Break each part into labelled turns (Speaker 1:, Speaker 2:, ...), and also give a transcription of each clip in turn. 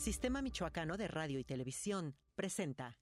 Speaker 1: Sistema Michoacano de Radio y Televisión presenta.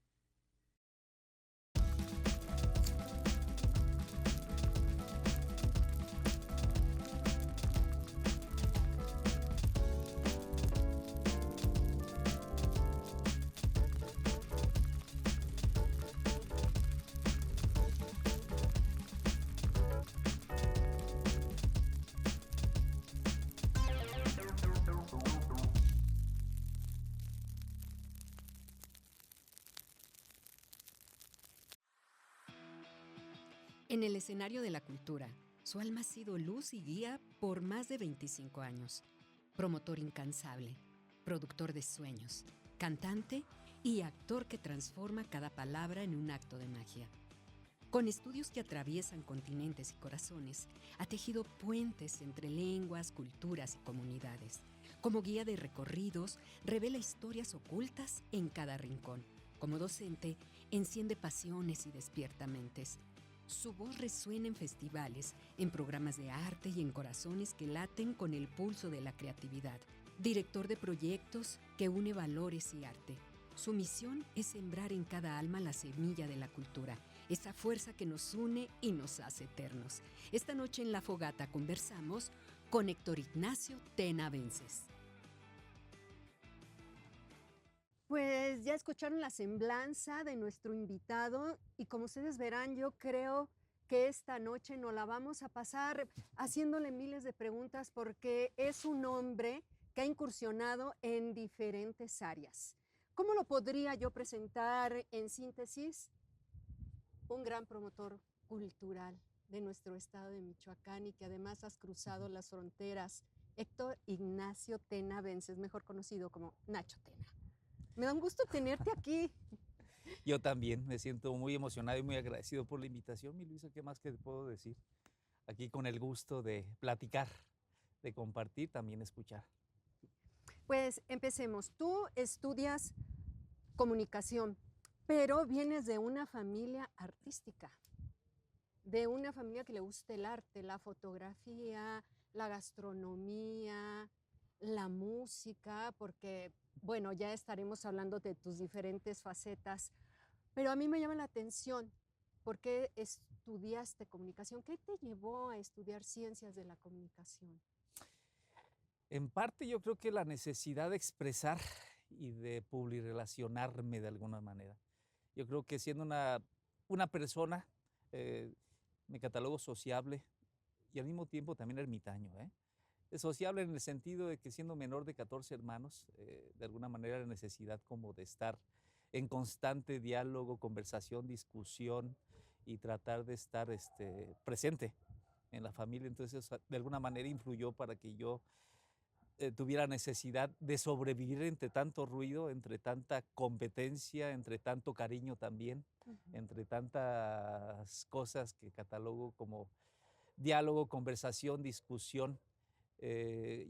Speaker 2: En el escenario de la cultura, su alma ha sido luz y guía por más de 25 años. Promotor incansable, productor de sueños, cantante y actor que transforma cada palabra en un acto de magia. Con estudios que atraviesan continentes y corazones, ha tejido puentes entre lenguas, culturas y comunidades. Como guía de recorridos, revela historias ocultas en cada rincón. Como docente, enciende pasiones y despierta mentes. Su voz resuena en festivales, en programas de arte y en corazones que laten con el pulso de la creatividad. Director de proyectos que une valores y arte. Su misión es sembrar en cada alma la semilla de la cultura, esa fuerza que nos une y nos hace eternos. Esta noche en La Fogata conversamos con Héctor Ignacio Tena Vences.
Speaker 3: Pues ya escucharon la semblanza de nuestro invitado y como ustedes verán, yo creo que esta noche nos la vamos a pasar haciéndole miles de preguntas porque es un hombre que ha incursionado en diferentes áreas. ¿Cómo lo podría yo presentar en síntesis? Un gran promotor cultural de nuestro estado de Michoacán y que además has cruzado las fronteras. Héctor Ignacio Tena Vences, mejor conocido como Nacho Tena. Me da un gusto tenerte aquí.
Speaker 4: Yo también me siento muy emocionado y muy agradecido por la invitación, mi Luisa. ¿Qué más que te puedo decir? Aquí con el gusto de platicar, de compartir, también escuchar.
Speaker 3: Pues empecemos. Tú estudias comunicación, pero vienes de una familia artística, de una familia que le gusta el arte, la fotografía, la gastronomía, la música, porque bueno, ya estaremos hablando de tus diferentes facetas, pero a mí me llama la atención, ¿por qué estudiaste comunicación? ¿Qué te llevó a estudiar ciencias de la comunicación?
Speaker 4: En parte yo creo que la necesidad de expresar y de publirrelacionarme de alguna manera. Yo creo que siendo una persona, me catalogo sociable y al mismo tiempo también ermitaño, sociable en el sentido de que siendo menor de 14 hermanos, de alguna manera la necesidad como de estar en constante diálogo, conversación, discusión y tratar de estar presente en la familia. Entonces, de alguna manera influyó para que yo tuviera necesidad de sobrevivir entre tanto ruido, entre tanta competencia, entre tanto cariño también, entre tantas cosas que catalogo como diálogo, conversación, discusión.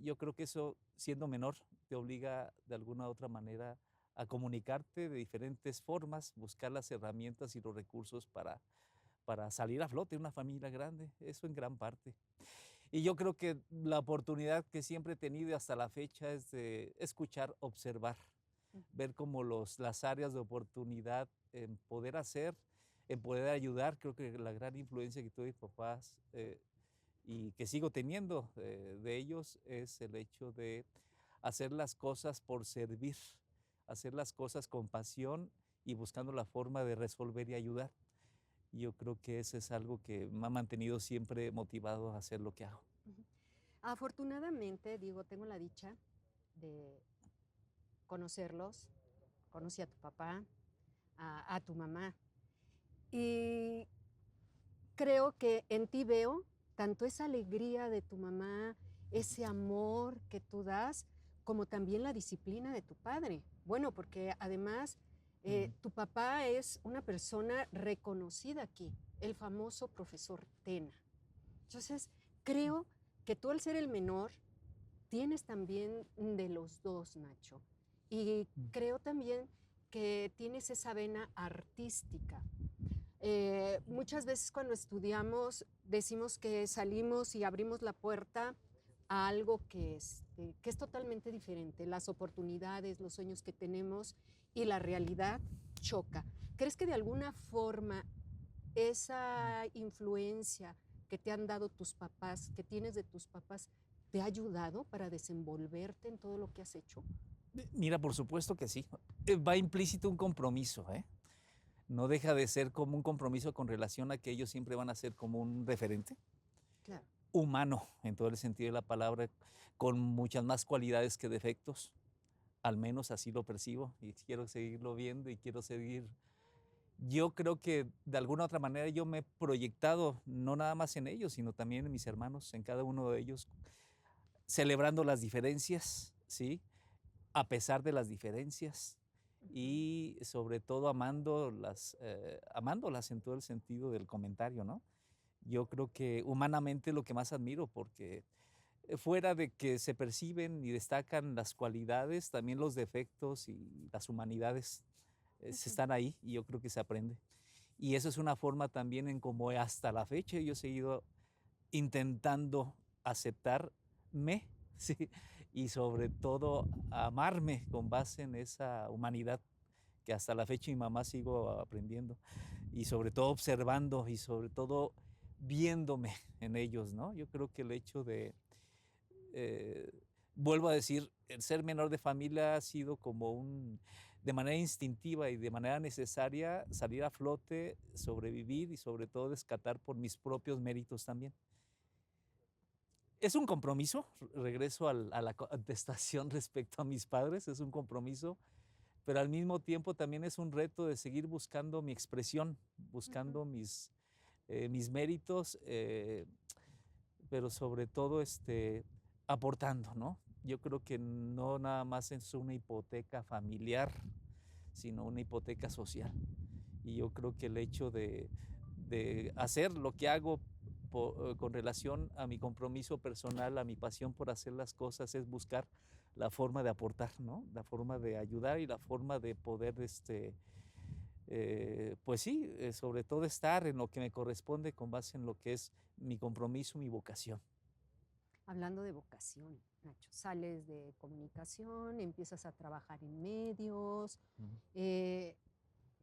Speaker 4: Yo creo que eso, siendo menor, te obliga de alguna u otra manera a comunicarte de diferentes formas, buscar las herramientas y los recursos para salir a flote en una familia grande, eso en gran parte. Y yo creo que la oportunidad que siempre he tenido hasta la fecha es de escuchar, observar, ver como las áreas de oportunidad en poder hacer, en poder ayudar. Creo que la gran influencia que tuve de mis papás y que sigo teniendo de ellos es el hecho de hacer las cosas por servir, hacer las cosas con pasión y buscando la forma de resolver y ayudar. Yo creo que eso es algo que me ha mantenido siempre motivado a hacer lo que hago.
Speaker 3: Afortunadamente, digo, tengo la dicha de conocerlos. Conocí a tu papá, a tu mamá. Y creo que en ti veo tanto esa alegría de tu mamá, ese amor que tú das, como también la disciplina de tu padre. Bueno, porque además tu papá es una persona reconocida aquí, el famoso profesor Tena. Entonces, creo que tú al ser el menor, tienes también de los dos, Nacho. Y creo también que tienes esa vena artística. Muchas veces cuando estudiamos decimos que salimos y abrimos la puerta a algo que es totalmente diferente. Las oportunidades, los sueños que tenemos y la realidad choca. ¿Crees que de alguna forma esa influencia que te han dado tus papás, que tienes de tus papás, te ha ayudado para desenvolverte en todo lo que has hecho?
Speaker 4: Mira, por supuesto que sí. Va implícito un compromiso, ¿eh? No deja de ser como un compromiso con relación a que ellos siempre van a ser como un referente
Speaker 3: Claro.
Speaker 4: humano, en todo el sentido de la palabra, con muchas más cualidades que defectos. Al menos así lo percibo y quiero seguirlo viendo y quiero seguir. Yo creo que de alguna otra manera yo me he proyectado no nada más en ellos, sino también en mis hermanos, en cada uno de ellos, celebrando las diferencias, ¿sí? A pesar de las diferencias y sobre todo amándolas en todo el sentido del comentario, ¿no? Yo creo que humanamente lo que más admiro, porque fuera de que se perciben y destacan las cualidades, también los defectos y las humanidades se están ahí y yo creo que se aprende. Y eso es una forma también en cómo hasta la fecha yo he seguido intentando aceptarme, ¿sí? Y sobre todo amarme con base en esa humanidad que hasta la fecha mi mamá sigo aprendiendo y sobre todo observando y sobre todo viéndome en ellos, ¿no? Yo creo que el hecho de, eh, vuelvo a decir, el ser menor de familia ha sido como de manera instintiva y de manera necesaria salir a flote, sobrevivir y sobre todo descatar por mis propios méritos también. Es un compromiso, regreso a la contestación respecto a mis padres, es un compromiso, pero al mismo tiempo también es un reto de seguir buscando mi expresión, buscando mis méritos, pero sobre todo aportando, ¿no? Yo creo que no nada más es una hipoteca familiar, sino una hipoteca social. Y yo creo que el hecho de hacer lo que hago con relación a mi compromiso personal, a mi pasión por hacer las cosas, es buscar la forma de aportar, ¿no? La forma de ayudar y la forma de poder, pues sí, sobre todo estar en lo que me corresponde con base en lo que es mi compromiso, mi vocación.
Speaker 3: Hablando de vocación, Nacho, sales de comunicación, empiezas a trabajar en medios. eh,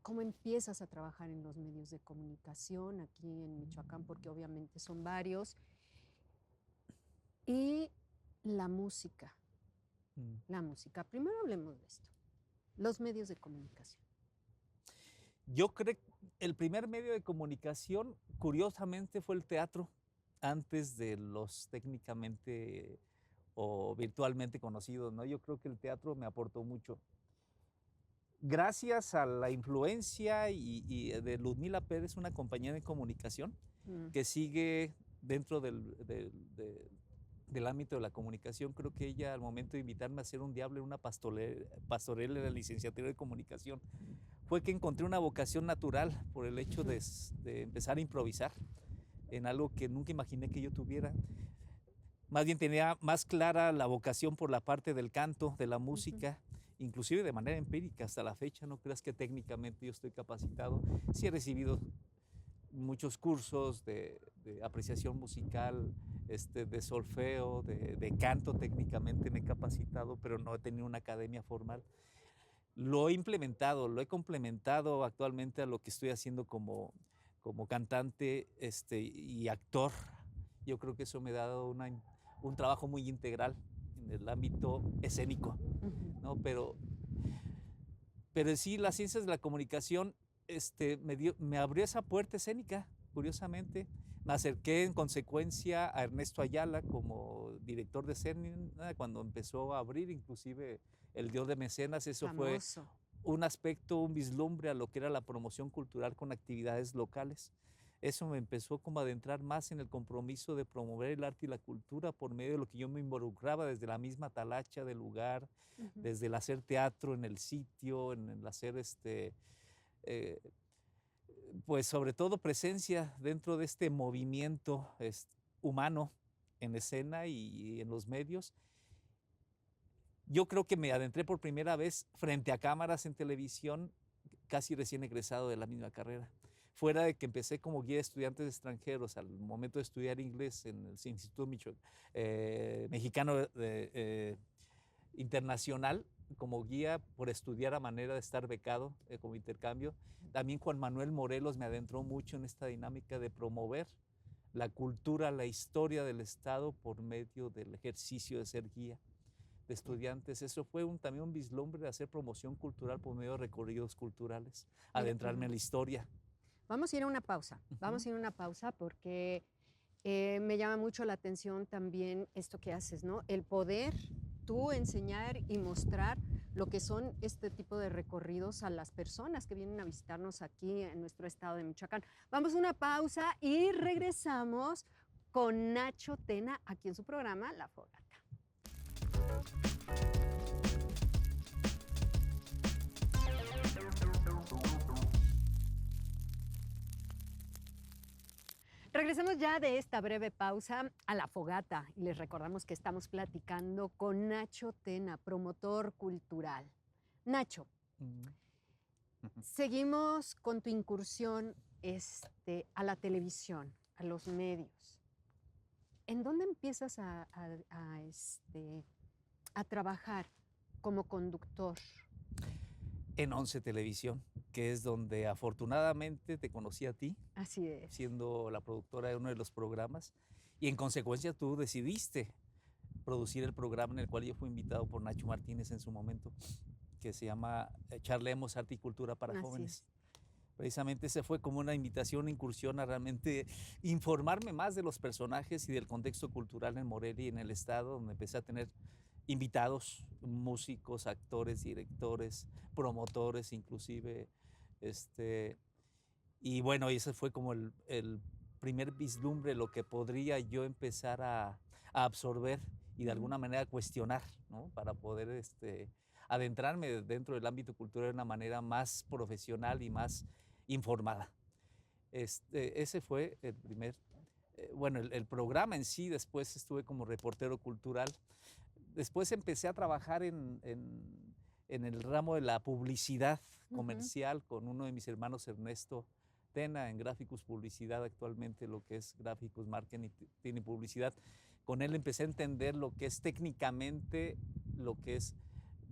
Speaker 3: ¿Cómo empiezas a trabajar en los medios de comunicación aquí en Michoacán? Porque obviamente son varios. Y la música,
Speaker 4: Mm.
Speaker 3: la música. Primero hablemos de esto, los medios de comunicación.
Speaker 4: Yo creo que el primer medio de comunicación, curiosamente, fue el teatro, antes de los técnicamente o virtualmente conocidos, ¿no? Yo creo que el teatro me aportó mucho. Gracias a la influencia y de Ludmila Pérez, una compañía de comunicación
Speaker 3: Mm.
Speaker 4: que sigue dentro del ámbito de la comunicación, creo que ella al momento de invitarme a hacer un diablo en una pastorela en la licenciatura de comunicación, fue que encontré una vocación natural por el hecho de empezar a improvisar en algo que nunca imaginé que yo tuviera. Más bien tenía más clara la vocación por la parte del canto, de la música, inclusive de manera empírica hasta la fecha. No creas que técnicamente yo estoy capacitado. Sí he recibido muchos cursos de apreciación musical, de solfeo, de canto técnicamente me he capacitado, pero no he tenido una academia formal. Lo he implementado, lo he complementado actualmente a lo que estoy haciendo como cantante y actor. Yo creo que eso me ha dado un trabajo muy integral en el ámbito escénico, ¿no? Pero sí, las ciencias de la comunicación me abrió esa puerta escénica, curiosamente. Me acerqué en consecuencia a Ernesto Ayala como director de escena cuando empezó a abrir inclusive el Dios de Mecenas. Eso
Speaker 3: Famoso.
Speaker 4: fue un aspecto, un vislumbre a lo que era la promoción cultural con actividades locales. Eso me empezó como a adentrar más en el compromiso de promover el arte y la cultura por medio de lo que yo me involucraba desde la misma talacha del lugar, desde el hacer teatro en el sitio, en el hacer pues sobre todo presencia dentro de este movimiento humano en escena y en los medios. Yo creo que me adentré por primera vez frente a cámaras en televisión casi recién egresado de la misma carrera. fuera de que empecé como guía de estudiantes extranjeros al momento de estudiar inglés en el Instituto Mexicano Internacional, como guía por estudiar a manera de estar becado como intercambio. También Juan Manuel Morelos me adentró mucho en esta dinámica de promover la cultura, la historia del Estado por medio del ejercicio de ser guía de estudiantes. Eso fue también un vislumbre de hacer promoción cultural por medio de recorridos culturales, adentrarme en la historia.
Speaker 3: Vamos a ir a una pausa, vamos a ir a una pausa porque me llama mucho la atención también esto que haces, ¿no? El poder tú enseñar y mostrar lo que son este tipo de recorridos a las personas que vienen a visitarnos aquí en nuestro estado de Michoacán. Vamos a una pausa y regresamos con Nacho Tena aquí en su programa La Fogata. Regresamos ya de esta breve pausa a La Fogata y les recordamos que estamos platicando con Nacho Tena, promotor cultural. Nacho, seguimos con tu incursión a la televisión, a los medios. ¿En dónde empiezas a trabajar como conductor?
Speaker 4: En 11 Televisión, que es donde afortunadamente te conocí a ti.
Speaker 3: Así es.
Speaker 4: Siendo la productora de uno de los programas. Y en consecuencia tú decidiste producir el programa en el cual yo fui invitado por Nacho Martínez en su momento, que se llama Charlemos Arte y Cultura para Jóvenes. Precisamente ese fue como una invitación, una incursión a realmente informarme más de los personajes y del contexto cultural en Morelia y en el estado, donde empecé a tener invitados, músicos, actores, directores, promotores inclusive. Y bueno, ese fue como el primer vislumbre, lo que podría yo empezar a absorber y de alguna manera cuestionar, ¿no? Para poder adentrarme dentro del ámbito cultural de una manera más profesional y más informada. Ese fue el primer, el programa en sí. Después estuve como reportero cultural. Después empecé a trabajar en el ramo de la publicidad comercial con uno de mis hermanos, Ernesto Tena, en Gráficos Publicidad, actualmente lo que es Gráficos Marketing y Publicidad. Con él empecé a entender lo que es técnicamente, lo que es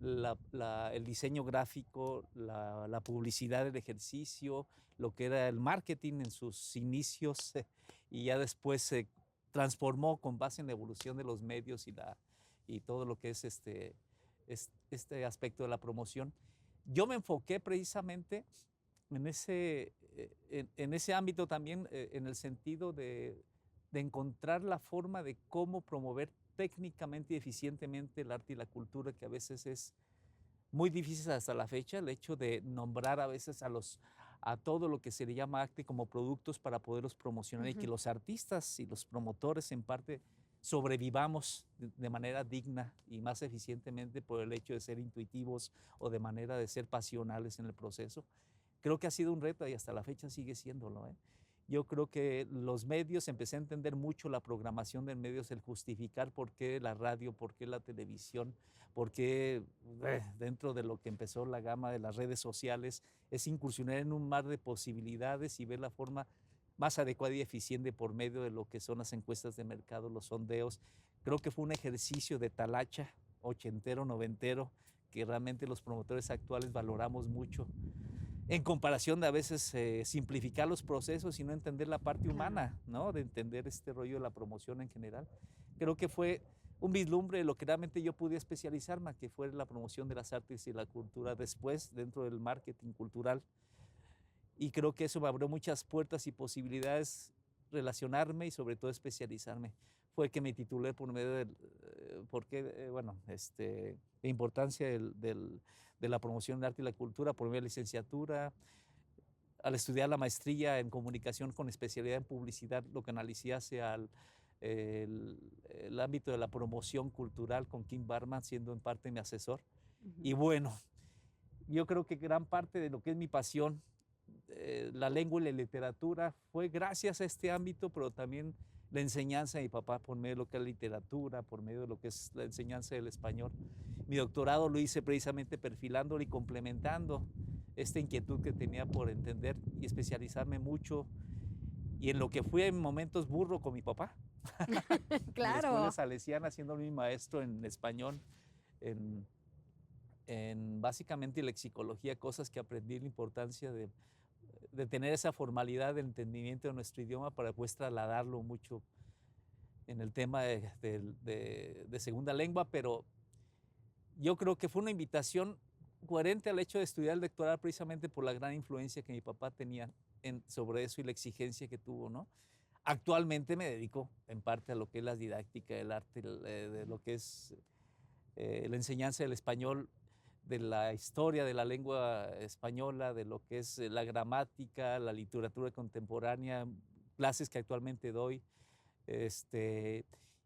Speaker 4: el diseño gráfico, la publicidad, el ejercicio, lo que era el marketing en sus inicios, y ya después se transformó con base en la evolución de los medios y todo lo que es este aspecto de la promoción. Yo me enfoqué precisamente en ese ámbito también, en el sentido de encontrar la forma de cómo promover técnicamente y eficientemente el arte y la cultura, que a veces es muy difícil hasta la fecha, el hecho de nombrar a veces a todo lo que se le llama arte como productos para poderlos promocionar y que los artistas y los promotores en parte sobrevivamos de manera digna y más eficientemente por el hecho de ser intuitivos o de manera de ser pasionales en el proceso. Creo que ha sido un reto y hasta la fecha sigue siéndolo, ¿eh? Yo creo que los medios, empecé a entender mucho la programación de medios, el justificar por qué la radio, por qué la televisión, por qué dentro de lo que empezó la gama de las redes sociales, es incursionar en un mar de posibilidades y ver la forma más adecuada y eficiente por medio de lo que son las encuestas de mercado, los sondeos. Creo que fue un ejercicio de talacha, ochentero, noventero, que realmente los promotores actuales valoramos mucho, en comparación de a veces simplificar los procesos y no entender la parte humana, ¿no? De entender este rollo de la promoción en general. Creo que fue un vislumbre de lo que realmente yo pude especializarme, que fue la promoción de las artes y la cultura después dentro del marketing cultural. Y creo que eso me abrió muchas puertas y posibilidades relacionarme y sobre todo especializarme. Fue que me titulé por medio de la importancia de la promoción del arte y la cultura por medio de la licenciatura. Al estudiar la maestría en comunicación con especialidad en publicidad, lo canalicé hacia el ámbito de la promoción cultural con Kim Barman, siendo en parte mi asesor. Y bueno, yo creo que gran parte de lo que es mi pasión, la lengua y la literatura, fue gracias a este ámbito, pero también la enseñanza de mi papá por medio de lo que es la literatura, por medio de lo que es la enseñanza del español. Mi doctorado lo hice precisamente perfilándolo y complementando esta inquietud que tenía por entender y especializarme mucho, y en lo que fui en momentos burro con mi papá. En la escuela
Speaker 3: Claro.
Speaker 4: salesiana, siendo mi maestro en español, en, en básicamente lexicología, cosas que aprendí la importancia de tener esa formalidad de entendimiento de nuestro idioma para pues trasladarlo mucho en el tema de segunda lengua, pero yo creo que fue una invitación coherente al hecho de estudiar el doctorado precisamente por la gran influencia que mi papá tenía sobre eso y la exigencia que tuvo, ¿no? Actualmente me dedico en parte a lo que es la didáctica del arte, de lo que es la enseñanza del español, de la historia de la lengua española, de lo que es la gramática, la literatura contemporánea, clases que actualmente doy,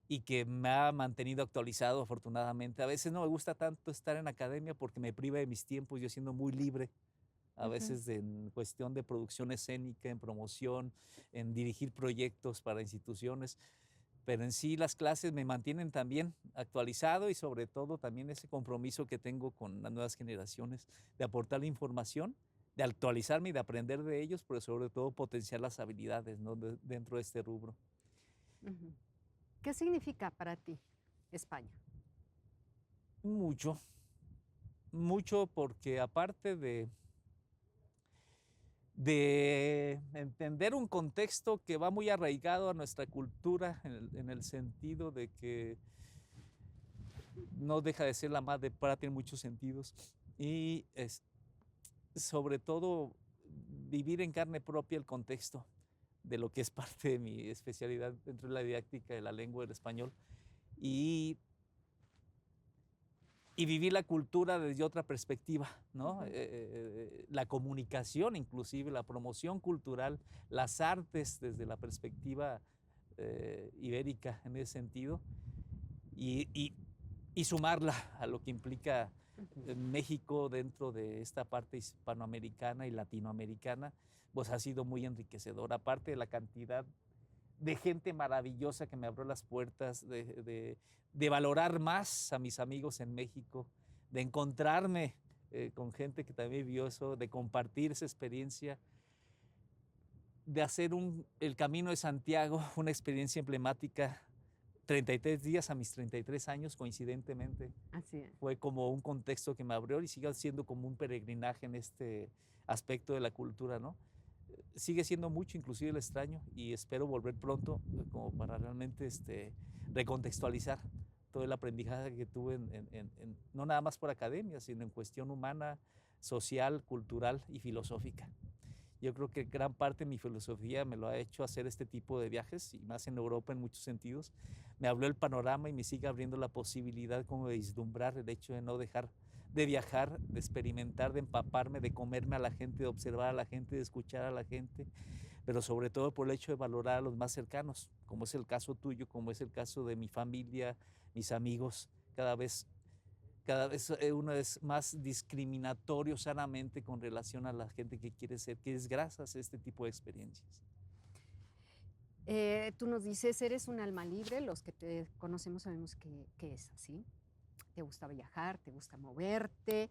Speaker 4: y que me ha mantenido actualizado afortunadamente. A veces no me gusta tanto estar en academia porque me priva de mis tiempos, yo siendo muy libre, a
Speaker 3: Ujú.
Speaker 4: veces en cuestión de producción escénica, en promoción, en dirigir proyectos para instituciones, pero en sí las clases me mantienen también actualizado y sobre todo también ese compromiso que tengo con las nuevas generaciones de aportar la información, de actualizarme y de aprender de ellos, pero sobre todo potenciar las habilidades, ¿no? Dentro de este rubro.
Speaker 3: Ujú. ¿Qué significa para ti España?
Speaker 4: Mucho, mucho porque aparte de entender un contexto que va muy arraigado a nuestra cultura en el sentido de que no deja de ser la madre patria en muchos sentidos y sobre todo vivir en carne propia el contexto de lo que es parte de mi especialidad dentro de la didáctica de la lengua del español y, y vivir la cultura desde otra perspectiva, ¿no?
Speaker 3: Ujú.
Speaker 4: La comunicación inclusive, la promoción cultural, las artes desde la perspectiva ibérica en ese sentido y, y- y sumarla a lo que implica
Speaker 3: Ujú.
Speaker 4: México dentro de esta parte hispanoamericana y latinoamericana, pues ha sido muy enriquecedor. Aparte de la cantidad de gente maravillosa que me abrió las puertas, de valorar más a mis amigos en México, de encontrarme con gente que también vivió eso, de compartir esa experiencia, de hacer el Camino de Santiago, una experiencia emblemática, 33 días a mis 33 años, coincidentemente.
Speaker 3: Así es.
Speaker 4: Fue como un contexto que me abrió y sigue siendo como un peregrinaje en este aspecto de la cultura, ¿no? Sigue siendo mucho, inclusive el extraño, y espero volver pronto como para realmente recontextualizar todo el aprendizaje que tuve no nada más por academia, sino en cuestión humana, social, cultural y filosófica. Yo creo que gran parte de mi filosofía me lo ha hecho hacer este tipo de viajes, y más en Europa en muchos sentidos. Me abrió el panorama y me sigue abriendo la posibilidad como de vislumbrar el hecho de no dejar de viajar, de experimentar, de empaparme, de comerme a la gente, de observar a la gente, de escuchar a la gente, pero sobre todo por el hecho de valorar a los más cercanos, como es el caso tuyo, como es el caso de mi familia, mis amigos. Cada vez uno es más discriminatorio sanamente con relación a la gente que quiere ser, que es gracias a este tipo de experiencias.
Speaker 3: Tú nos dices, eres un alma libre, los que te conocemos sabemos que es así. Te gusta viajar, te gusta moverte,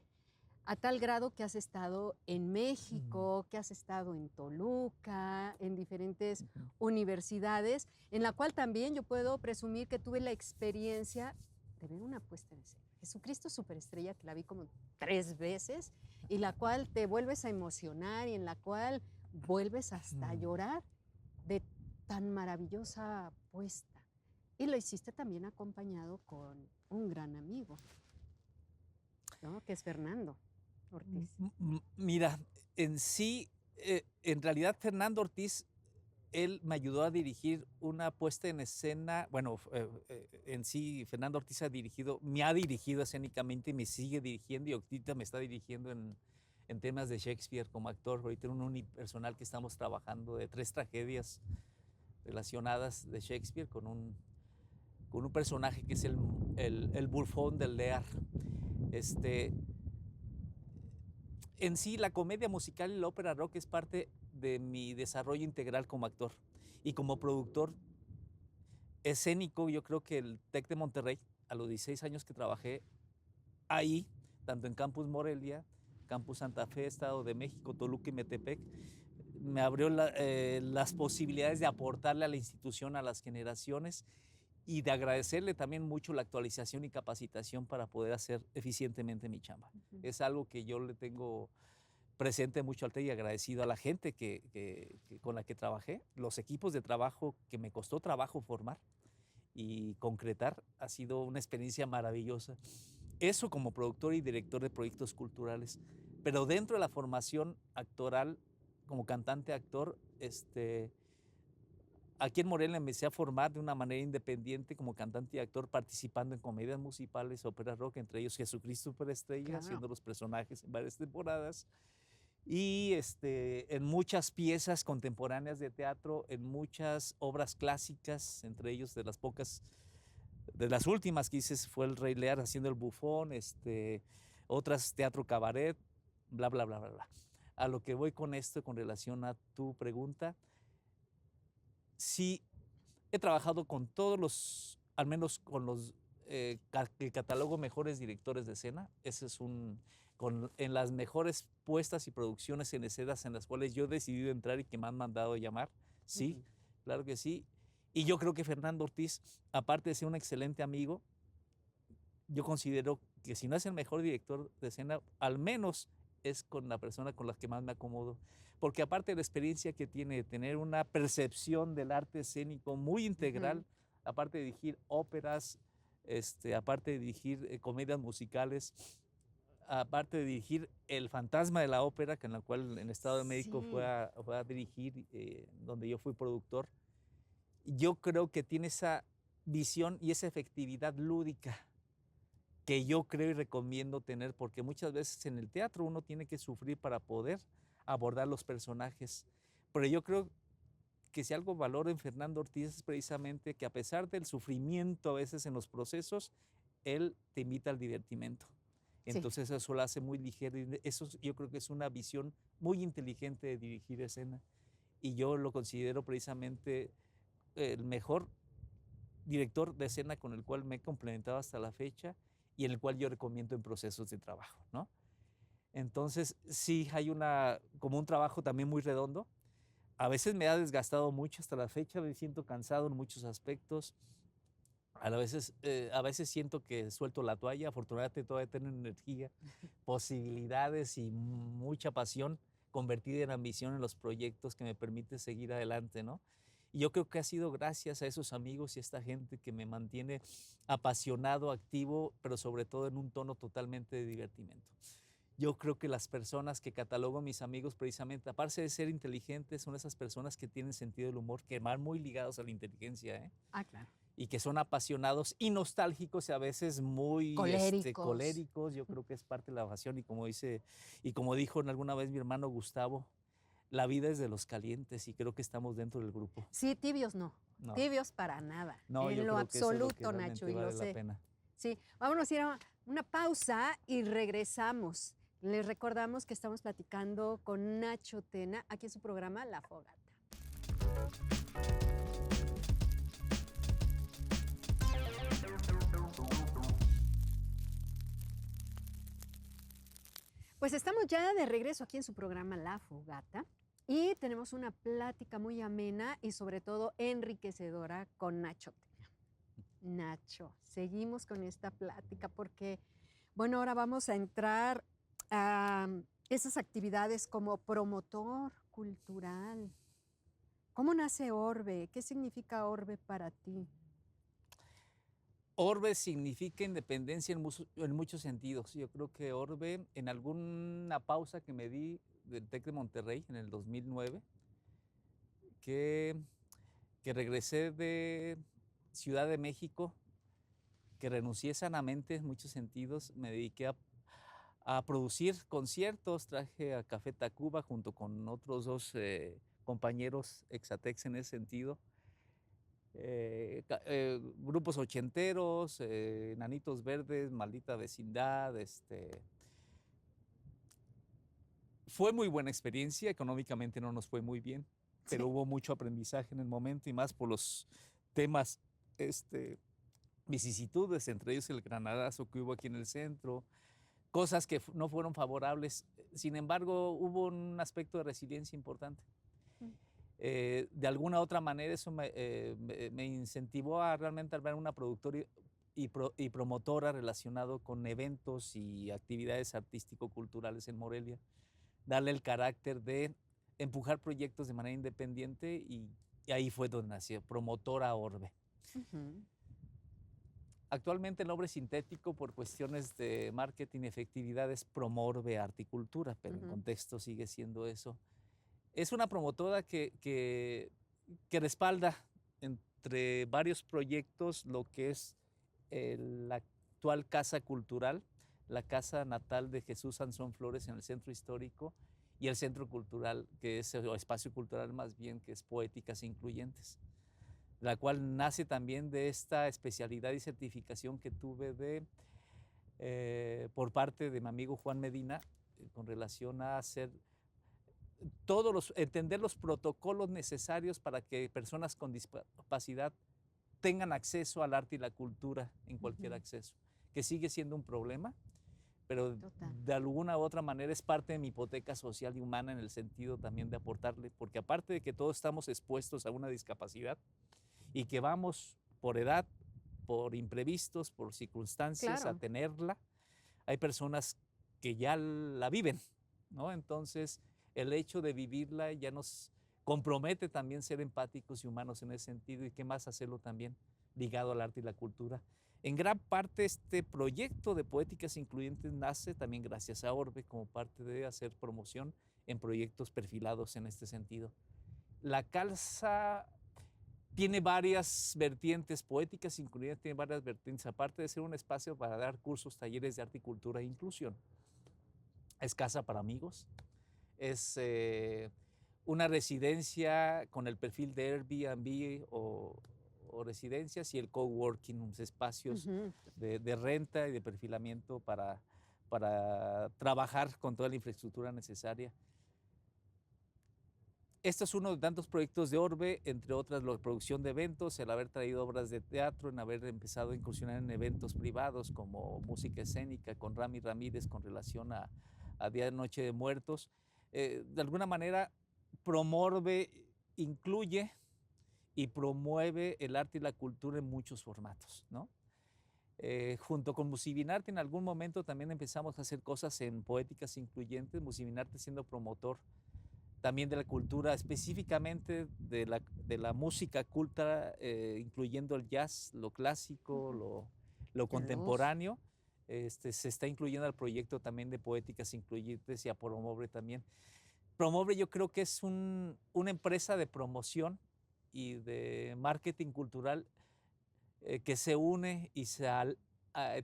Speaker 3: a tal grado que has estado en
Speaker 4: Mm.
Speaker 3: México, que has estado en Toluca, en diferentes
Speaker 4: Ujú.
Speaker 3: universidades, en la cual también yo puedo presumir que tuve la experiencia de ver una puesta en escena. Jesucristo Superestrella, que la vi como 3 veces, y la cual te vuelves a emocionar y en la cual vuelves hasta a
Speaker 4: Mm.
Speaker 3: llorar de tan maravillosa puesta. Y lo hiciste también acompañado con un gran amigo, ¿no? Que es Fernando Ortiz.
Speaker 4: Mira, en sí, en realidad Fernando Ortiz, él me ayudó a dirigir una puesta en escena, bueno, en sí Fernando Ortiz me ha dirigido escénicamente y me sigue dirigiendo y ahorita me está dirigiendo en temas de Shakespeare como actor. Ahorita en un unipersonal que estamos trabajando de 3 tragedias relacionadas de Shakespeare con un personaje que es el bufón del Lear. Este, en sí, la comedia musical y la ópera rock es parte de mi desarrollo integral como actor. Y como productor escénico, yo creo que el TEC de Monterrey, a los 16 años que trabajé ahí, tanto en Campus Morelia Campus Santa Fe, Estado de México, Toluca y Metepec, me abrió las posibilidades de aportarle a la institución, a las generaciones, y de agradecerle también mucho la actualización y capacitación para poder hacer eficientemente mi chamba. Es algo que yo le tengo presente mucho al TEC y agradecido a la gente con la que trabajé, los equipos de trabajo que me costó trabajo formar y concretar. Ha sido una experiencia maravillosa. Eso como productor y director de proyectos culturales. Pero dentro de la formación actoral, como cantante, actor, aquí en Morelia empecé a formar de una manera independiente como cantante y actor, participando en comedias musicales, óperas rock, entre ellos Jesucristo Superestrella,
Speaker 3: Claro.
Speaker 4: haciendo los personajes en varias temporadas. Y en muchas piezas contemporáneas de teatro, en muchas obras clásicas, entre ellos de las últimas que hice fue El Rey Lear haciendo el bufón, otras teatro cabaret, bla, bla, bla, bla, bla. A lo que voy con esto, con relación a tu pregunta, sí he trabajado con todos los, al menos con los, el catálogo mejores directores de escena. Ese es en las mejores puestas y producciones en escenas en las cuales yo he decidido entrar y que me han mandado llamar. Sí, claro que sí. Y yo creo que Fernando Ortiz, aparte de ser un excelente amigo, yo considero que si no es el mejor director de escena, al menos es con la persona con la que más me acomodo. Porque aparte de la experiencia que tiene de tener una percepción del arte escénico muy integral, aparte de dirigir óperas, aparte de dirigir comedias musicales, aparte de dirigir El Fantasma de la Ópera, que en la cual en el Estado de México fue a dirigir, donde yo fui productor, yo creo que tiene esa visión y esa efectividad lúdica que yo creo y recomiendo tener, porque muchas veces en el teatro uno tiene que sufrir para poder abordar los personajes. Pero yo creo que si algo valoro en Fernando Ortiz es precisamente que a pesar del sufrimiento a veces en los procesos, él te invita al divertimento. Entonces eso lo hace muy ligero y eso yo creo que es una visión muy inteligente de dirigir escena. Y yo lo considero precisamente el mejor director de escena con el cual me he complementado hasta la fecha y en el cual yo recomiendo en procesos de trabajo, ¿no? Entonces sí hay como un trabajo también muy redondo. A veces me ha desgastado mucho hasta la fecha, me siento cansado en muchos aspectos. A veces siento que suelto la toalla. Afortunadamente todavía tengo energía, posibilidades y mucha pasión convertida en ambición en los proyectos que me permite seguir adelante, ¿no? Y yo creo que ha sido gracias a esos amigos y a esta gente que me mantiene apasionado, activo, pero sobre todo en un tono totalmente de divertimento. Yo creo que las personas que catalogo a mis amigos precisamente, aparte de ser inteligentes, son esas personas que tienen sentido del humor, que van muy ligados a la inteligencia, ¿eh?
Speaker 3: Ah, claro.
Speaker 4: Y que son apasionados y nostálgicos y a veces muy coléricos. Yo creo que es parte de la pasión y como dijo alguna vez mi hermano Gustavo, la vida es de los calientes y creo que estamos dentro del grupo.
Speaker 3: Sí, tibios no. Tibios para nada.
Speaker 4: No,
Speaker 3: en
Speaker 4: yo
Speaker 3: lo
Speaker 4: creo que eso es lo que
Speaker 3: absoluto, Nacho, y
Speaker 4: vale
Speaker 3: lo sé.
Speaker 4: la pena.
Speaker 3: Sí, vámonos a ir a una pausa y regresamos. Les recordamos que estamos platicando con Nacho Tena, aquí en su programa La Fogata. Pues estamos ya de regreso aquí en su programa La Fogata y tenemos una plática muy amena y sobre todo enriquecedora con Nacho Tena. Nacho, seguimos con esta plática porque, bueno, ahora vamos a entrar a esas actividades como promotor cultural. ¿Cómo nace Orbe? ¿Qué significa Orbe para ti?
Speaker 4: Orbe significa independencia en muchos sentidos. Yo creo que Orbe, en alguna pausa que me di del TEC de Monterrey en el 2009, que regresé de Ciudad de México, que renuncié sanamente en muchos sentidos, me dediqué a producir conciertos, traje a Café Tacuba junto con otros dos compañeros exatex en ese sentido. Grupos ochenteros, Nanitos Verdes, Maldita Vecindad. Fue muy buena experiencia, económicamente no nos fue muy bien, pero hubo mucho aprendizaje en el momento y más por los temas, vicisitudes, entre ellos el granadazo que hubo aquí en el centro, cosas que no fueron favorables. Sin embargo, hubo un aspecto de resiliencia importante. De alguna otra manera eso me incentivó a realmente armar una productora y promotora relacionado con eventos y actividades artístico-culturales en Morelia, darle el carácter de empujar proyectos de manera independiente y ahí fue donde nació Promotora Orbe. Actualmente el nombre sintético por cuestiones de marketing y efectividad es Promorbe Arte y Cultura, pero en contexto sigue siendo eso. Es una promotora que respalda entre varios proyectos lo que es la actual Casa Cultural, la casa natal de Jesús Sansón Flores en el centro histórico, y el centro cultural, que es el espacio cultural más bien, que es Poéticas Incluyentes, la cual nace también de esta especialidad y certificación que tuve por parte de mi amigo Juan Medina, con relación a hacer entender los protocolos necesarios para que personas con discapacidad tengan acceso al arte y la cultura en cualquier acceso, que sigue siendo un problema, pero de alguna u otra manera es parte de mi hipoteca social y humana, en el sentido también de aportarle, porque aparte de que todos estamos expuestos a una discapacidad y que vamos por edad, por imprevistos, por circunstancias a tenerla, hay personas que ya la viven, ¿no? Entonces, el hecho de vivirla ya nos compromete también ser empáticos y humanos en ese sentido, y qué más hacerlo también ligado al arte y la cultura. En gran parte este proyecto de Poéticas Incluyentes nace también gracias a Orbe, como parte de hacer promoción en proyectos perfilados en este sentido. La casa tiene varias vertientes, Poéticas Incluyentes tiene varias vertientes, aparte de ser un espacio para dar cursos, talleres de arte y cultura e inclusión. Es casa para amigos, es una residencia con el perfil de Airbnb o residencias, y el coworking, unos espacios de renta y de perfilamiento para trabajar con toda la infraestructura necesaria. Este es uno de tantos proyectos de Orbe, entre otras la producción de eventos, el haber traído obras de teatro, en haber empezado a incursionar en eventos privados como música escénica con Rami Ramírez con relación a Día de Noche de Muertos. De alguna manera, Promorbe incluye y promueve el arte y la cultura en muchos formatos, ¿no? Junto con Musivinarte en algún momento también empezamos a hacer cosas en Poéticas Incluyentes, Musivinarte siendo promotor también de la cultura, específicamente de la música culta, incluyendo el jazz, lo clásico, lo contemporáneo. Se está incluyendo al proyecto también de Poéticas Incluyentes y a Promorbe también. Promorbe yo creo que es una empresa de promoción y de marketing cultural que se une y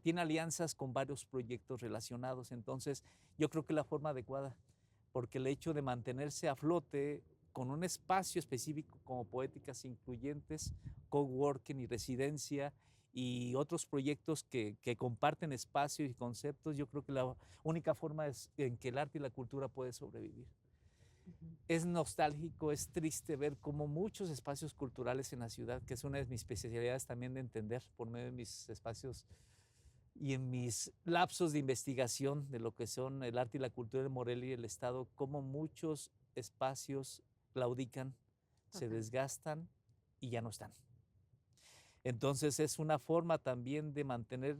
Speaker 4: tiene alianzas con varios proyectos relacionados. Entonces, yo creo que es la forma adecuada, porque el hecho de mantenerse a flote con un espacio específico como Poéticas Incluyentes, coworking y residencia y otros proyectos que comparten espacios y conceptos, yo creo que la única forma es en que el arte y la cultura puede sobrevivir. Es nostálgico, es triste ver cómo muchos espacios culturales en la ciudad, que es una de mis especialidades también de entender por medio de mis espacios y en mis lapsos de investigación de lo que son el arte y la cultura de Morelia y el Estado, cómo muchos espacios claudican, se desgastan y ya no están. Entonces es una forma también de mantener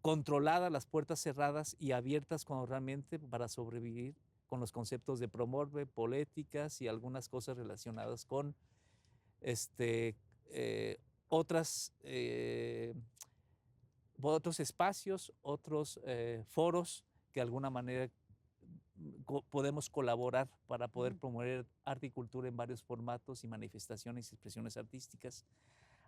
Speaker 4: controladas las puertas cerradas y abiertas cuando realmente para sobrevivir con los conceptos de Promorbe, Poéticas y algunas cosas relacionadas con otros espacios, otros foros que de alguna manera podemos colaborar para poder promover arte y cultura en varios formatos y manifestaciones y expresiones artísticas.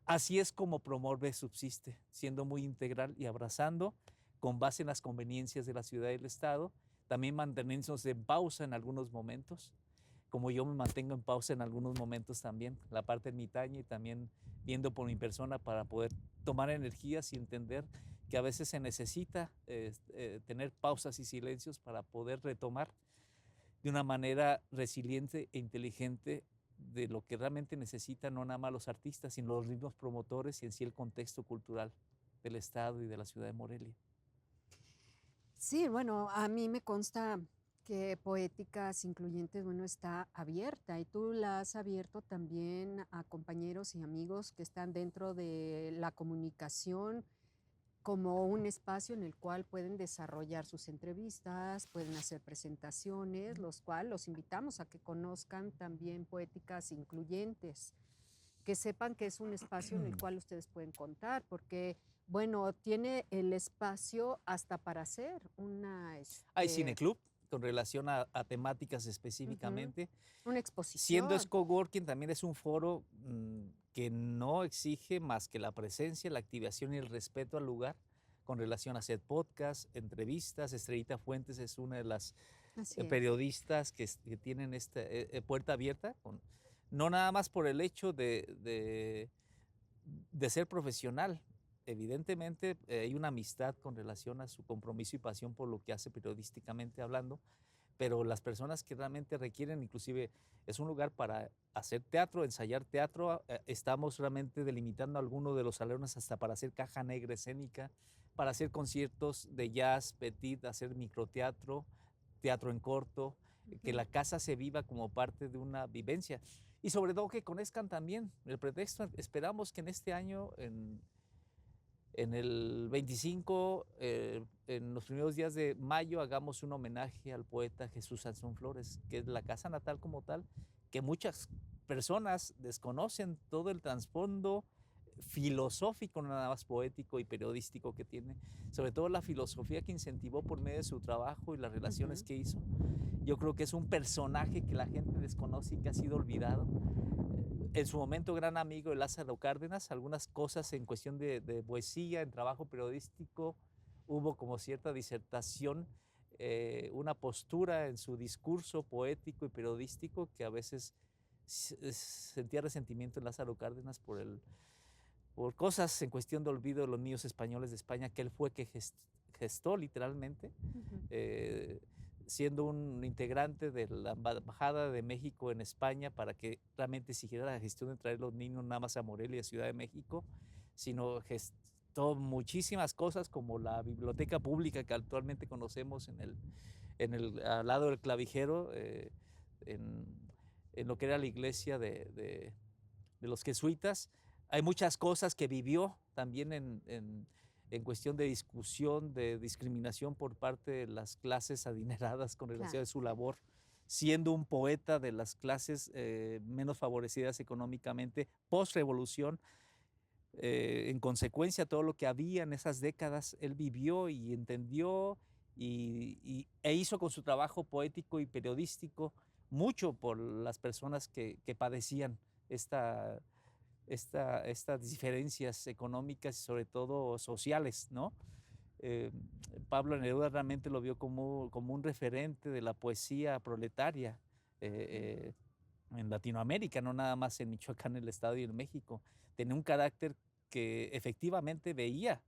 Speaker 4: Así es como Promorbe subsiste, siendo muy integral y abrazando con base en las conveniencias de la ciudad y del Estado, también manteniéndose en pausa en algunos momentos, como yo me mantengo en pausa en algunos momentos también, la parte ermitaña, y también viendo por mi persona para poder tomar energías y entender que a veces se necesita tener pausas y silencios para poder retomar de una manera resiliente e inteligente de lo que realmente necesitan no nada más los artistas, sino los mismos promotores y en sí el contexto cultural del Estado y de la ciudad de Morelia.
Speaker 3: Sí, bueno, a mí me consta que Poéticas Incluyentes, bueno, está abierta y tú la has abierto también a compañeros y amigos que están dentro de la comunicación como un espacio en el cual pueden desarrollar sus entrevistas, pueden hacer presentaciones, los cuales los invitamos a que conozcan también Poéticas Incluyentes, que sepan que es un espacio en el cual ustedes pueden contar, porque, bueno, tiene el espacio hasta para hacer
Speaker 4: Hay cineclub con relación a temáticas específicamente.
Speaker 3: una
Speaker 4: Siendo
Speaker 3: exposición.
Speaker 4: coworking, también es un foro que no exige más que la presencia, la activación y el respeto al lugar con relación a hacer podcast, entrevistas. Estrellita Fuentes es una de las
Speaker 3: Así es.
Speaker 4: periodistas que tienen esta puerta abierta, no nada más por el hecho de ser profesional. Evidentemente hay una amistad con relación a su compromiso y pasión por lo que hace periodísticamente hablando, pero las personas que realmente requieren, inclusive es un lugar para hacer teatro, ensayar teatro. Estamos realmente delimitando algunos de los salones hasta para hacer caja negra escénica, para hacer conciertos de jazz, petit, hacer microteatro, teatro en corto, que la casa se viva como parte de una vivencia. Y sobre todo que conozcan también el pretexto. Esperamos que en este año, en el 25, en los primeros días de mayo, hagamos un homenaje al poeta Jesús Sansón Flores, que es la casa natal como tal, que muchas personas desconocen todo el trasfondo filosófico, no nada más poético y periodístico que tiene, sobre todo la filosofía que incentivó por medio de su trabajo y las relaciones que hizo. Yo creo que es un personaje que la gente desconoce y que ha sido olvidado. En su momento gran amigo de Lázaro Cárdenas, algunas cosas en cuestión de poesía, en trabajo periodístico, hubo como cierta disertación, una postura en su discurso poético y periodístico que a veces sentía resentimiento en Lázaro Cárdenas por cosas en cuestión de olvido de los niños españoles de España que él fue que gestó literalmente. Siendo un integrante de la Embajada de México en España para que realmente siguiera la gestión de traer los niños nada más a Morelia y a Ciudad de México, sino gestó muchísimas cosas como la biblioteca pública que actualmente conocemos al lado del clavijero, en, en lo que era la iglesia de los jesuitas. Hay muchas cosas que vivió también en cuestión de discusión, de discriminación por parte de las clases adineradas con relación a su labor, siendo un poeta de las clases menos favorecidas económicamente, post-revolución. En consecuencia, todo lo que había en esas décadas, él vivió y entendió e hizo con su trabajo poético y periodístico mucho por las personas que padecían estas diferencias económicas y sobre todo sociales, ¿no? Pablo Neruda realmente lo vio como un referente de la poesía proletaria en Latinoamérica, no nada más en Michoacán, el Estado y en México. Tenía un carácter que efectivamente veía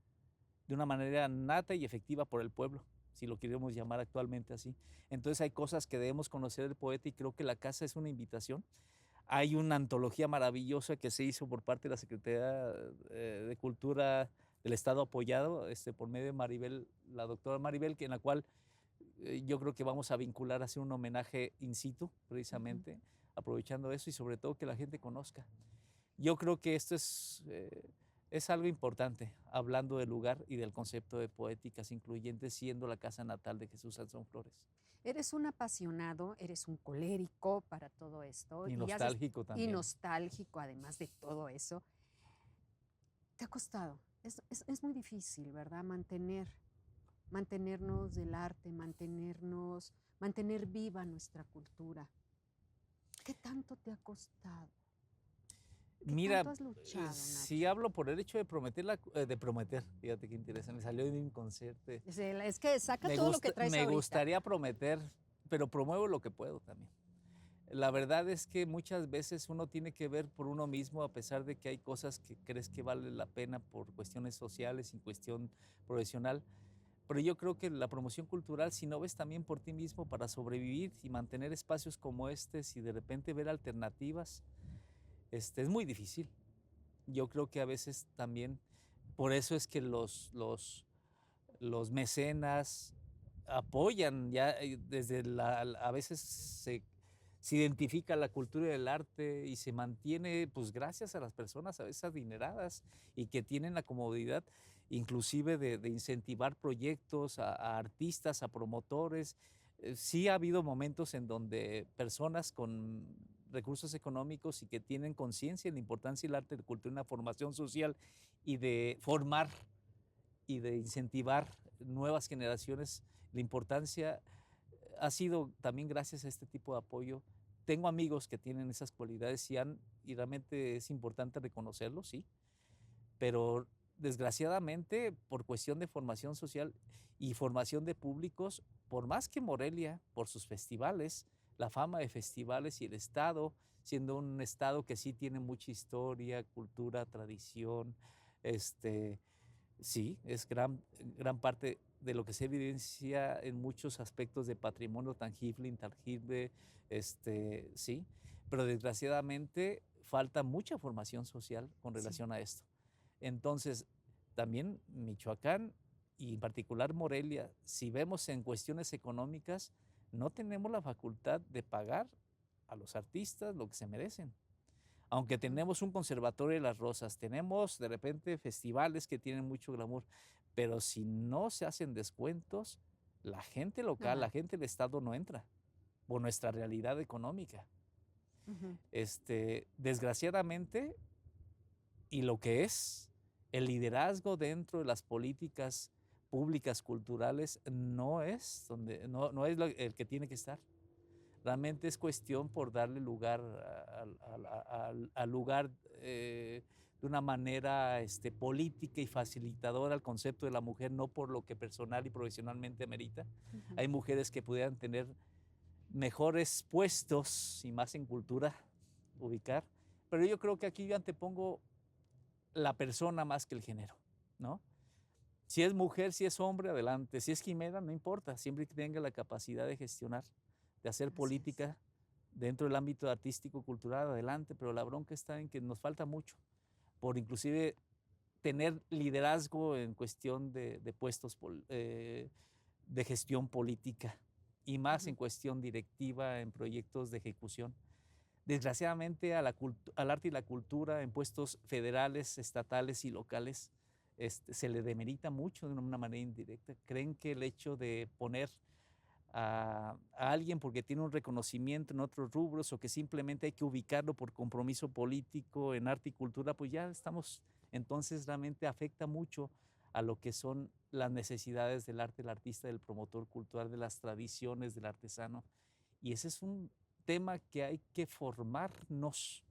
Speaker 4: de una manera nata y efectiva por el pueblo, si lo queremos llamar actualmente así. Entonces hay cosas que debemos conocer del poeta y creo que la casa es una invitación. Hay una antología maravillosa que se hizo por parte de la Secretaría de Cultura del Estado apoyado por medio de Maribel, la doctora Maribel, en la cual yo creo que vamos a vincular a hacer un homenaje in situ, precisamente, aprovechando eso y sobre todo que la gente conozca. Yo creo que esto es algo importante, hablando del lugar y del concepto de Poéticas Incluyentes, siendo la casa natal de Jesús Sansón Flores.
Speaker 3: Eres un apasionado, eres un colérico para todo esto.
Speaker 4: Y nostálgico también.
Speaker 3: Y nostálgico, además de todo eso. ¿Te ha costado? Es muy difícil, ¿verdad? Mantenernos del arte, mantener viva nuestra cultura. ¿Qué tanto te ha costado?
Speaker 4: Mira,
Speaker 3: tanto has luchado,
Speaker 4: si hablo por el hecho de prometer, fíjate qué interesante, me salió de un inconsciente.
Speaker 3: Es que saca todo lo que traes
Speaker 4: Me
Speaker 3: ahorita.
Speaker 4: gustaría prometer, pero promuevo lo que puedo también. La verdad es que muchas veces uno tiene que ver por uno mismo, a pesar de que hay cosas que crees que vale la pena por cuestiones sociales y cuestión profesional. Pero yo creo que la promoción cultural, si no ves también por ti mismo para sobrevivir y mantener espacios como este, si de repente ver alternativas, es muy difícil. Yo creo que a veces también, por eso es que los mecenas apoyan, ya desde a veces se identifica la cultura del arte y se mantiene pues gracias a las personas a veces adineradas y que tienen la comodidad inclusive de incentivar proyectos a artistas, a promotores. Sí ha habido momentos en donde personas con recursos económicos y que tienen conciencia de la importancia del arte, de la cultura, una formación social y de formar y de incentivar nuevas generaciones, la importancia ha sido también gracias a este tipo de apoyo. Tengo amigos que tienen esas cualidades y realmente es importante reconocerlo, sí, pero desgraciadamente por cuestión de formación social y formación de públicos, por más que Morelia, por sus festivales, la fama de festivales y el estado, siendo un estado que sí tiene mucha historia, cultura, tradición, sí, es gran parte de lo que se evidencia en muchos aspectos de patrimonio tangible, intangible, sí, pero desgraciadamente falta mucha formación social con relación a esto. Entonces, también Michoacán y en particular Morelia, si vemos en cuestiones económicas, no tenemos la facultad de pagar a los artistas lo que se merecen. Aunque tenemos un conservatorio de las rosas, tenemos de repente festivales que tienen mucho glamour, pero si no se hacen descuentos, la gente local, la gente del estado no entra por nuestra realidad económica. Desgraciadamente, y lo que es el liderazgo dentro de las políticas públicas culturales no es el que tiene que estar. Realmente es cuestión por darle lugar al lugar de una manera política y facilitadora al concepto de la mujer, no por lo que personal y profesionalmente merita. Hay mujeres que pudieran tener mejores puestos y más en cultura ubicar, pero yo creo que aquí yo antepongo la persona más que el género, ¿no? Si es mujer, si es hombre, adelante. Si es quimera, no importa, siempre que tenga la capacidad de gestionar, de hacer política dentro del ámbito artístico, cultural, adelante, pero la bronca está en que nos falta mucho, por inclusive tener liderazgo en cuestión de puestos de gestión política y más en cuestión directiva en proyectos de ejecución. Desgraciadamente al arte y la cultura en puestos federales, estatales y locales se le demerita mucho de una manera indirecta. Creen que el hecho de poner a alguien porque tiene un reconocimiento en otros rubros o que simplemente hay que ubicarlo por compromiso político en arte y cultura, pues ya estamos, entonces realmente afecta mucho a lo que son las necesidades del arte, del artista, del promotor cultural, de las tradiciones del artesano. Y ese es un tema que hay que formarnos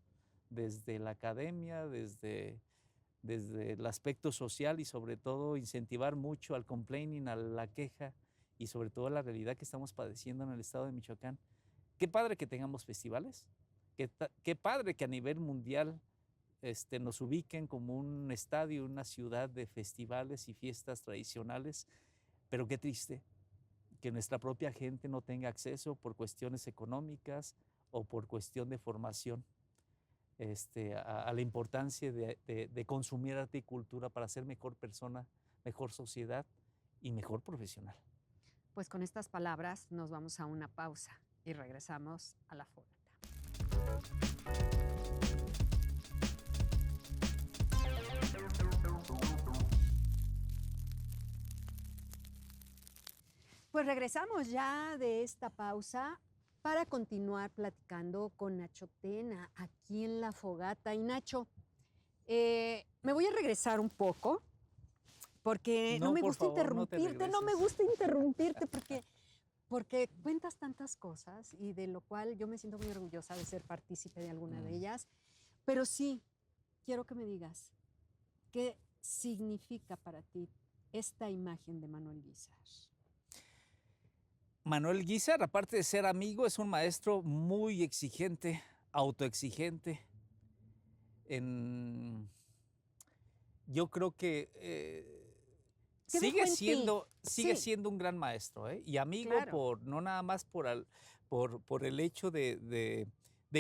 Speaker 4: desde la academia, desde el aspecto social y sobre todo incentivar mucho al complaining, a la queja y sobre todo a la realidad que estamos padeciendo en el estado de Michoacán. Qué padre que tengamos festivales, qué padre que a nivel mundial nos ubiquen como un estadio, una ciudad de festivales y fiestas tradicionales, pero qué triste que nuestra propia gente no tenga acceso por cuestiones económicas o por cuestión de formación a la importancia de consumir arte y cultura para ser mejor persona, mejor sociedad y mejor profesional.
Speaker 3: Pues con estas palabras nos vamos a una pausa y regresamos a La Fogata. Pues regresamos ya de esta pausa para continuar platicando con Nacho Tena aquí en La Fogata. Y Nacho, me voy a regresar un poco porque no me gusta interrumpirte, no me gusta interrumpirte porque cuentas tantas cosas y de lo cual yo me siento muy orgullosa de ser partícipe de alguna de ellas. Pero sí, quiero que me digas, ¿qué significa para ti esta imagen de Manuel Guízar?
Speaker 4: Manuel Guízar, aparte de ser amigo, es un maestro muy exigente, autoexigente. Yo creo que sigue siendo un gran maestro, y amigo, claro, no nada más por el hecho de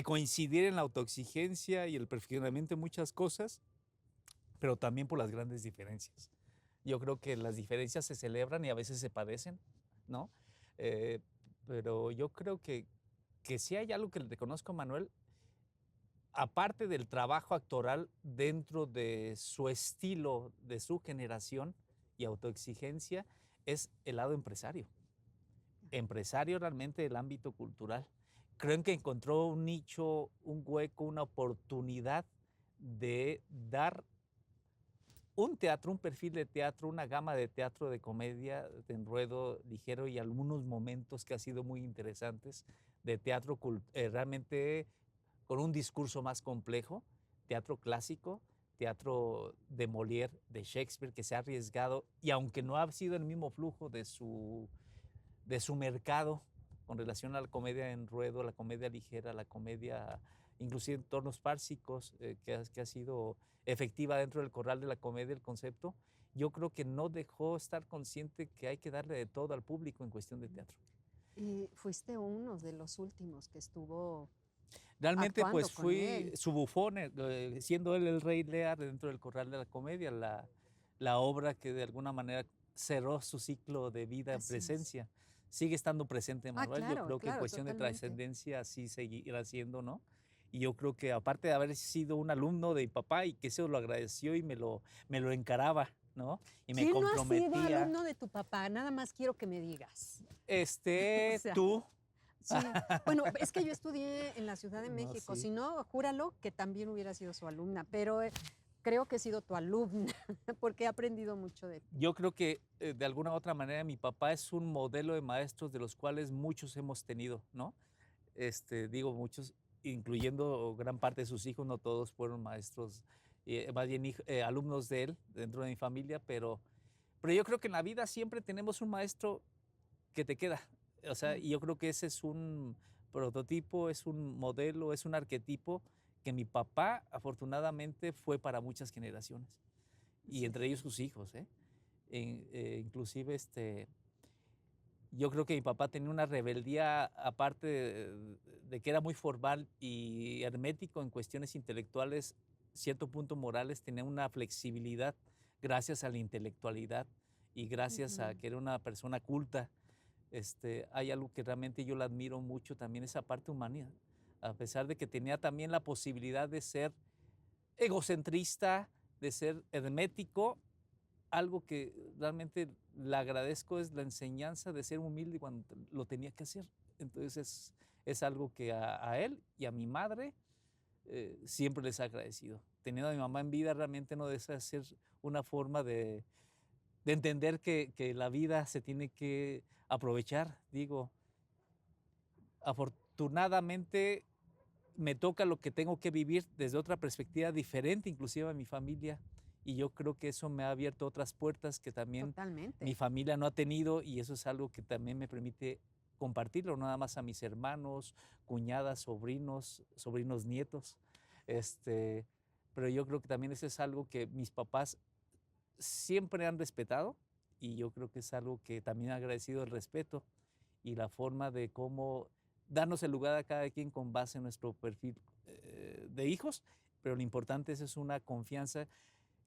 Speaker 4: coincidir en la autoexigencia y el perfeccionamiento de muchas cosas, pero también por las grandes diferencias. Yo creo que las diferencias se celebran y a veces se padecen, ¿no? Eh, pero yo creo que si hay algo que le reconozco a Manuel, aparte del trabajo actoral dentro de su estilo, de su generación y autoexigencia, es el lado empresario. Empresario realmente del ámbito cultural. Creo que encontró un nicho, un hueco, una oportunidad de dar un teatro, un perfil de teatro, una gama de teatro de comedia, de enredo ligero y algunos momentos que ha sido muy interesantes de teatro realmente con un discurso más complejo, teatro clásico, teatro de Molière, de Shakespeare, que se ha arriesgado y aunque no ha sido el mismo flujo de su mercado con relación a la comedia en ruedo, la comedia ligera, la comedia inclusive en tornos fársicos, que ha sido efectiva dentro del corral de la comedia, el concepto, yo creo que no dejó estar consciente que hay que darle de todo al público en cuestión de teatro.
Speaker 3: Y fuiste uno de los últimos que estuvo
Speaker 4: Realmente
Speaker 3: actuando
Speaker 4: pues
Speaker 3: con
Speaker 4: fui
Speaker 3: él.
Speaker 4: su bufón, siendo él el Rey Lear dentro del corral de la comedia, la obra que de alguna manera cerró su ciclo de vida en
Speaker 3: Así es.
Speaker 4: presencia. Sigue estando presente Manuel, yo
Speaker 3: Claro,
Speaker 4: creo que en
Speaker 3: claro,
Speaker 4: cuestión de
Speaker 3: totalmente.
Speaker 4: trascendencia así seguirá siendo, ¿no? Y yo creo que aparte de haber sido un alumno de mi papá y que eso lo agradeció y me lo encaraba, ¿no? Y me
Speaker 3: ¿Quién no ha sido
Speaker 4: comprometía,
Speaker 3: alumno de tu papá? Nada más quiero que me digas. O sea,
Speaker 4: tú,
Speaker 3: sí. Bueno, es que yo estudié en la Ciudad de
Speaker 4: no,
Speaker 3: México.
Speaker 4: sí.
Speaker 3: Si no, júralo que también hubiera sido su alumna, pero creo que he sido tu alumna porque he aprendido mucho de ti.
Speaker 4: Yo creo que de alguna u otra manera mi papá es un modelo de maestros de los cuales muchos hemos tenido, ¿no? Digo muchos, incluyendo gran parte de sus hijos, no todos fueron maestros, más bien alumnos de él dentro de mi familia, pero yo creo que en la vida siempre tenemos un maestro que te queda. O sea, y yo creo que ese es un prototipo, es un modelo, es un arquetipo que mi papá afortunadamente fue para muchas generaciones y
Speaker 3: Sí.
Speaker 4: entre ellos sus hijos, ¿eh? Inclusive yo creo que mi papá tenía una rebeldía, aparte de que era muy formal y hermético en cuestiones intelectuales, cierto punto morales, tenía una flexibilidad gracias a la intelectualidad y gracias a
Speaker 3: Ujú.
Speaker 4: que era una persona culta. Hay algo que realmente yo le admiro mucho también, esa parte humana, a pesar de que tenía también la posibilidad de ser egocentrista, de ser hermético, algo que realmente le agradezco es la enseñanza de ser humilde cuando lo tenía que hacer. Entonces es algo que a él y a mi madre siempre les he agradecido. Teniendo a mi mamá en vida realmente no deja de ser una forma de entender que la vida se tiene que aprovechar. Digo, afortunadamente me toca lo que tengo que vivir desde otra perspectiva diferente, inclusive a mi familia, y yo creo que eso me ha abierto otras puertas que también mi
Speaker 3: Totalmente.
Speaker 4: familia no ha tenido y eso es algo que también me permite compartirlo, no nada más a mis hermanos, cuñadas, sobrinos nietos, pero yo creo que también eso es algo que mis papás siempre han respetado y yo creo que es algo que también ha agradecido el respeto y la forma de cómo darnos el lugar a cada quien con base en nuestro perfil de hijos, pero lo importante es una confianza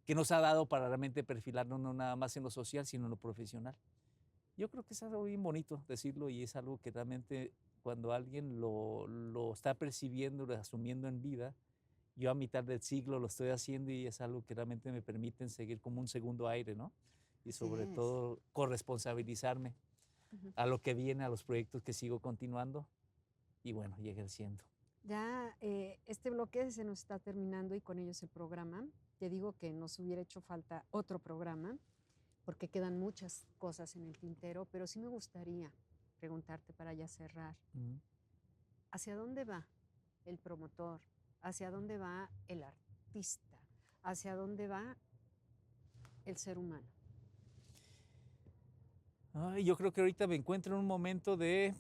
Speaker 4: que nos ha dado para realmente perfilarnos no nada más en lo social, sino en lo profesional. Yo creo que es algo bien bonito decirlo y es algo que realmente cuando alguien lo está percibiendo, asumiendo en vida, yo a mitad del siglo lo estoy haciendo y es algo que realmente me permite seguir como un segundo aire, ¿no? Y
Speaker 3: Así
Speaker 4: sobre
Speaker 3: es.
Speaker 4: todo corresponsabilizarme
Speaker 3: Ujú.
Speaker 4: a lo que viene, a los proyectos que sigo continuando y bueno, y ejerciendo.
Speaker 3: Ya este bloque se nos está terminando y con ellos el programa. Te digo que nos hubiera hecho falta otro programa porque quedan muchas cosas en el tintero, pero sí me gustaría preguntarte para ya cerrar,
Speaker 4: Mm.
Speaker 3: ¿hacia dónde va el promotor? ¿Hacia dónde va el artista? ¿Hacia dónde va el ser humano?
Speaker 4: Ay, yo creo que ahorita me encuentro en un momento de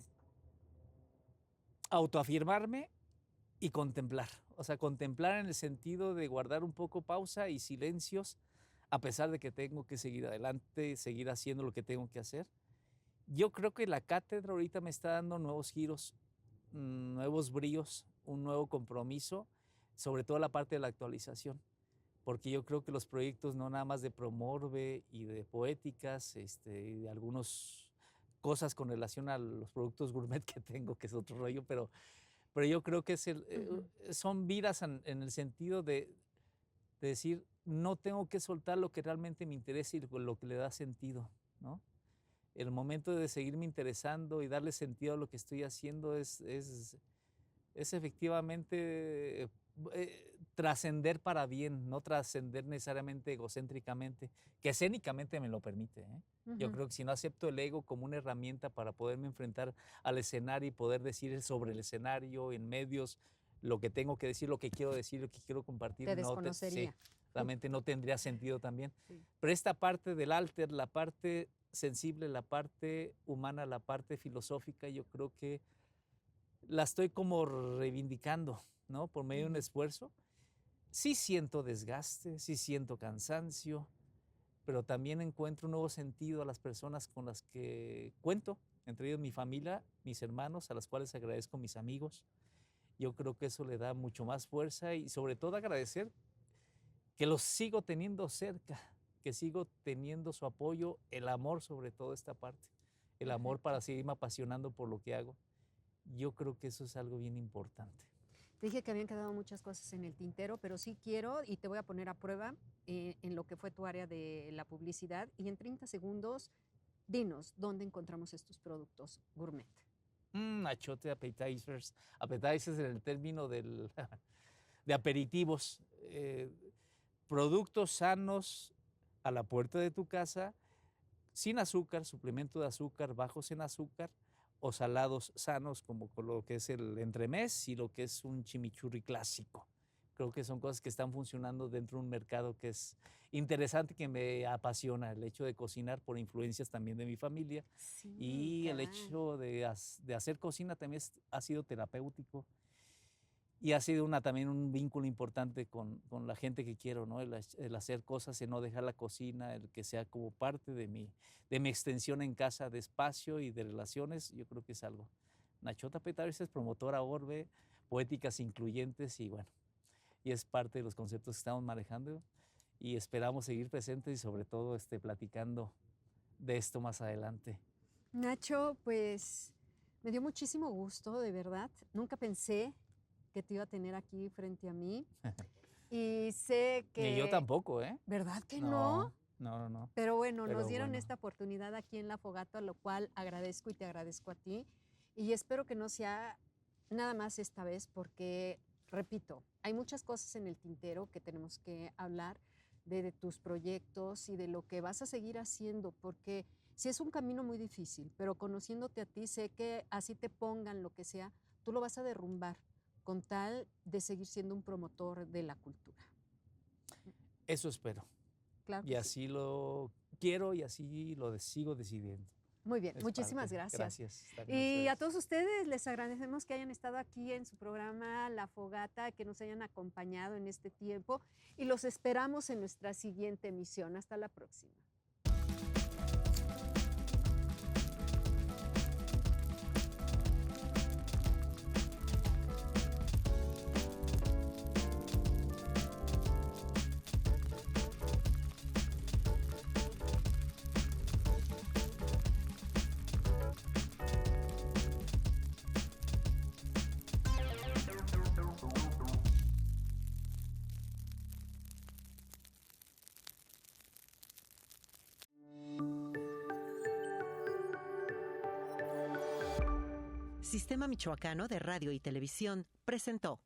Speaker 4: autoafirmarme y contemplar. O sea, contemplar en el sentido de guardar un poco pausa y silencios, a pesar de que tengo que seguir adelante, seguir haciendo lo que tengo que hacer. Yo creo que la cátedra ahorita me está dando nuevos giros, nuevos bríos, un nuevo compromiso, sobre todo la parte de la actualización, porque yo creo que los proyectos no nada más de Promorbe y de Poéticas, y de algunos cosas con relación a los productos gourmet que tengo, que es otro rollo, pero yo creo que son vidas en el sentido de decir, no tengo que soltar lo que realmente me interesa y lo que le da sentido, ¿no? El momento de seguirme interesando y darle sentido a lo que estoy haciendo es efectivamente trascender para bien, no trascender necesariamente egocéntricamente, que escénicamente me lo permite, ¿eh? Yo creo que si no acepto el ego como una herramienta para poderme enfrentar al escenario y poder decir sobre el escenario, en medios, lo que tengo que decir, lo que quiero decir, lo que quiero compartir,
Speaker 3: Te desconocería.
Speaker 4: sí, realmente no tendría sentido también.
Speaker 3: Sí.
Speaker 4: Pero esta parte del alter, la parte sensible, la parte humana, la parte filosófica, yo creo que la estoy como reivindicando, ¿no? Por medio de un esfuerzo. Sí siento desgaste, sí siento cansancio, pero también encuentro un nuevo sentido a las personas con las que cuento, entre ellos mi familia, mis hermanos, a las cuales agradezco, mis amigos. Yo creo que eso le da mucho más fuerza y sobre todo agradecer que los sigo teniendo cerca, que sigo teniendo su apoyo, el amor sobre todo esta parte, el amor para seguirme apasionando por lo que hago. Yo creo que eso es algo bien importante.
Speaker 3: Te dije que habían quedado muchas cosas en el tintero, pero sí quiero y te voy a poner a prueba en lo que fue tu área de la publicidad. Y en 30 segundos, dinos, ¿dónde encontramos estos productos gourmet?
Speaker 4: Achote appetizers. Appetizers en el término de aperitivos. Productos sanos a la puerta de tu casa, sin azúcar, suplemento de azúcar, bajos en azúcar, o salados sanos como con lo que es el entremés y lo que es un chimichurri clásico. Creo que son cosas que están funcionando dentro de un mercado que es interesante, que me apasiona, el hecho de cocinar por influencias también de mi familia.
Speaker 3: Sí,
Speaker 4: Y el
Speaker 3: caray.
Speaker 4: hecho de hacer cocina también ha sido terapéutico y ha sido también un vínculo importante con la gente que quiero, ¿no? El hacer cosas, el no dejar la cocina, el que sea como parte de mi extensión en casa de espacio y de relaciones, yo creo que es algo. Nachota Petaris es promotora Orbe, poéticas incluyentes y bueno, y es parte de los conceptos que estamos manejando y esperamos seguir presentes y sobre todo platicando de esto más adelante.
Speaker 3: Nacho, pues me dio muchísimo gusto, de verdad. Nunca pensé que te iba a tener aquí frente a mí. Y sé que...
Speaker 4: Ni yo tampoco, ¿eh?
Speaker 3: ¿Verdad que no?
Speaker 4: No.
Speaker 3: Pero bueno,
Speaker 4: Pero
Speaker 3: nos dieron
Speaker 4: bueno.
Speaker 3: esta oportunidad aquí en La Fogata, lo cual agradezco y te agradezco a ti. Y espero que no sea nada más esta vez, porque, repito, hay muchas cosas en el tintero que tenemos que hablar de tus proyectos y de lo que vas a seguir haciendo, porque sí es un camino muy difícil, pero conociéndote a ti, sé que así te pongan lo que sea, tú lo vas a derrumbar con tal de seguir siendo un promotor de la cultura.
Speaker 4: Eso espero.
Speaker 3: Claro que
Speaker 4: Y
Speaker 3: sí.
Speaker 4: así lo quiero y así lo sigo decidiendo.
Speaker 3: Muy bien,
Speaker 4: Es
Speaker 3: muchísimas
Speaker 4: parte.
Speaker 3: gracias.
Speaker 4: Gracias. estar con
Speaker 3: Y a
Speaker 4: ustedes.
Speaker 3: todos ustedes les agradecemos que hayan estado aquí en su programa La Fogata, que nos hayan acompañado en este tiempo y los esperamos en nuestra siguiente emisión. Hasta la próxima.
Speaker 1: Sistema Michoacano de Radio y Televisión presentó